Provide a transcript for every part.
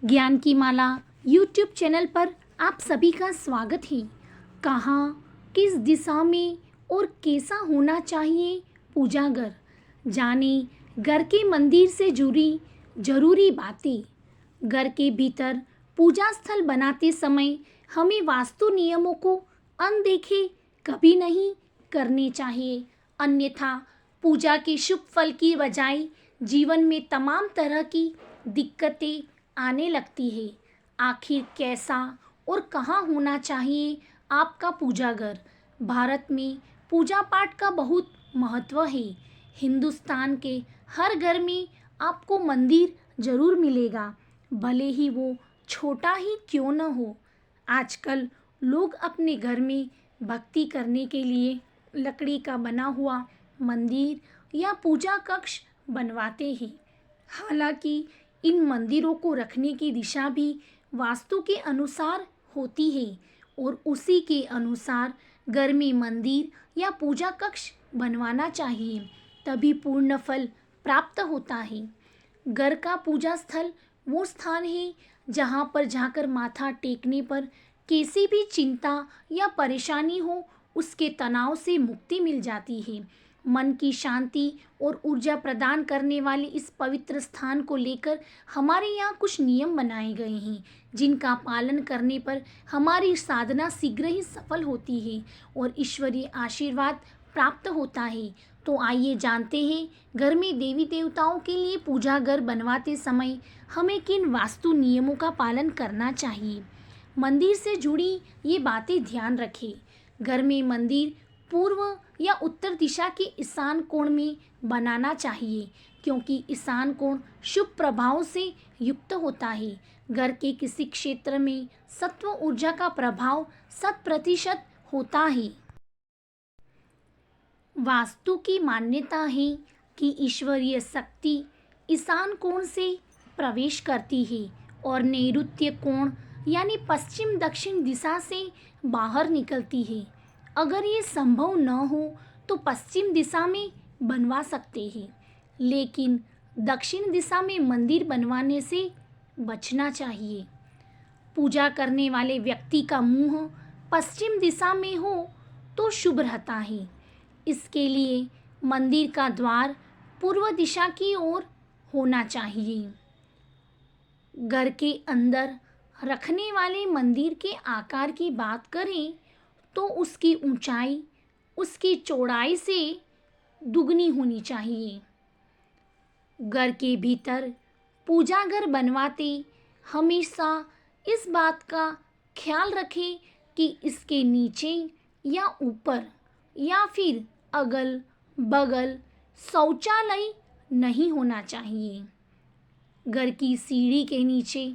ज्ञान की माला YouTube channel पर आप सभी का स्वागत है। कहाँ, किस दिशा में और कैसा होना चाहिए पूजा घर, जाने घर के मंदिर से जुड़ी जरूरी बातें। घर के भीतर पूजा स्थल बनाते समय हमें वास्तु नियमों को अनदेखे कभी नहीं करने चाहिए, अन्यथा पूजा के शुभ फल की बजाय जीवन में तमाम तरह की दिक्कतें आने लगती है। आखिर कैसा और कहाँ होना चाहिए आपका पूजा घर? भारत में पूजा पाठ का बहुत महत्व है। हिंदुस्तान के हर घर में आपको मंदिर जरूर मिलेगा, भले ही वो छोटा ही क्यों न हो। आजकल लोग अपने घर में भक्ति करने के लिए लकड़ी का बना हुआ मंदिर या पूजा कक्ष बनवाते हैं। हालांकि इन मंदिरों को रखने की दिशा भी वास्तु के अनुसार होती है और उसी के अनुसार घर में मंदिर या पूजा कक्ष बनवाना चाहिए, तभी पूर्ण फल प्राप्त होता है। घर का पूजा स्थल वो स्थान है जहाँ पर जाकर माथा टेकने पर किसी भी चिंता या परेशानी हो उसके तनाव से मुक्ति मिल जाती है। मन की शांति और ऊर्जा प्रदान करने वाले इस पवित्र स्थान को लेकर हमारे यहाँ कुछ नियम बनाए गए हैं, जिनका पालन करने पर हमारी साधना शीघ्र ही सफल होती है और ईश्वरीय आशीर्वाद प्राप्त होता है। तो आइए जानते हैं घर में देवी देवताओं के लिए पूजा घर बनवाते समय हमें किन वास्तु नियमों का पालन करना चाहिए। मंदिर से जुड़ी ये बातें ध्यान रखें। घर में मंदिर पूर्व या उत्तर दिशा के ईशान कोण में बनाना चाहिए, क्योंकि ईशान कोण शुभ प्रभाव से युक्त होता है। घर के किसी क्षेत्र में सत्व ऊर्जा का प्रभाव 100% होता है। वास्तु की मान्यता है कि ईश्वरीय शक्ति ईशान कोण से प्रवेश करती है और नैऋत्य कोण यानी पश्चिम दक्षिण दिशा से बाहर निकलती है। अगर ये संभव न हो तो पश्चिम दिशा में बनवा सकते हैं, लेकिन दक्षिण दिशा में मंदिर बनवाने से बचना चाहिए। पूजा करने वाले व्यक्ति का मुंह पश्चिम दिशा में हो तो शुभ रहता है। इसके लिए मंदिर का द्वार पूर्व दिशा की ओर होना चाहिए। घर के अंदर रखने वाले मंदिर के आकार की बात करें तो उसकी ऊंचाई उसकी चौड़ाई से दुगनी होनी चाहिए। घर के भीतर पूजा घर बनवाते हमेशा इस बात का ख्याल रखें कि इसके नीचे या ऊपर या फिर अगल बगल शौचालय नहीं होना चाहिए। घर की सीढ़ी के नीचे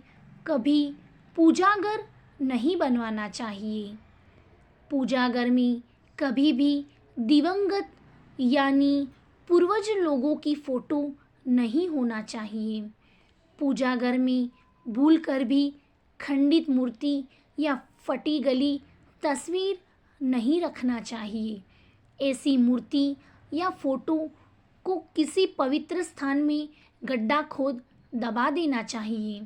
कभी पूजा घर नहीं बनवाना चाहिए। पूजा घर में कभी भी दिवंगत यानी पूर्वज लोगों की फोटो नहीं होना चाहिए। पूजा घर में भूलकर भी खंडित मूर्ति या फटी गली तस्वीर नहीं रखना चाहिए। ऐसी मूर्ति या फोटो को किसी पवित्र स्थान में गड्ढा खोद दबा देना चाहिए।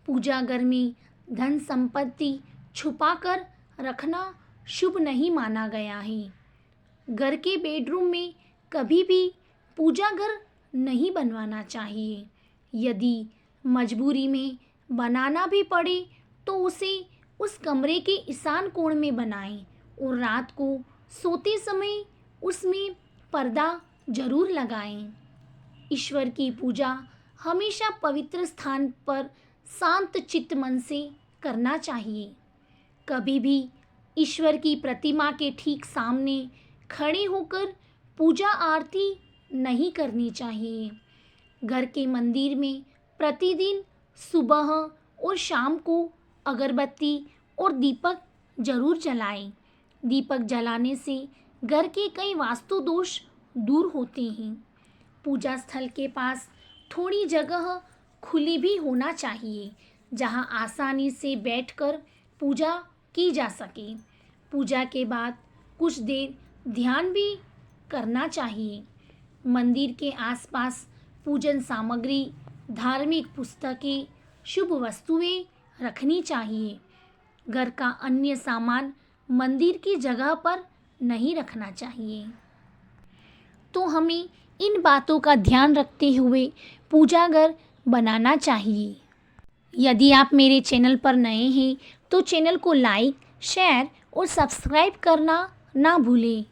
पूजा घर में धन संपत्ति छुपाकर रखना शुभ नहीं माना गया है। घर के बेडरूम में कभी भी पूजा घर नहीं बनवाना चाहिए। यदि मजबूरी में बनाना भी पड़े तो उसे उस कमरे के ईशान कोण में बनाएं और रात को सोते समय उसमें पर्दा जरूर लगाएं। ईश्वर की पूजा हमेशा पवित्र स्थान पर शांत चित्त मन से करना चाहिए। कभी भी ईश्वर की प्रतिमा के ठीक सामने खड़े होकर पूजा आरती नहीं करनी चाहिए। घर के मंदिर में प्रतिदिन सुबह और शाम को अगरबत्ती और दीपक जरूर जलाएं। दीपक जलाने से घर के कई वास्तु दोष दूर होते हैं। पूजा स्थल के पास थोड़ी जगह खुली भी होना चाहिए, जहां आसानी से बैठकर पूजा की जा सके। पूजा के बाद कुछ देर ध्यान भी करना चाहिए। मंदिर के आसपास पूजन सामग्री, धार्मिक पुस्तकें, शुभ वस्तुएं रखनी चाहिए। घर का अन्य सामान मंदिर की जगह पर नहीं रखना चाहिए। तो हमें इन बातों का ध्यान रखते हुए पूजा घर बनाना चाहिए। यदि आप मेरे चैनल पर नए हैं तो चैनल को लाइक, शेयर और सब्सक्राइब करना ना भूलें।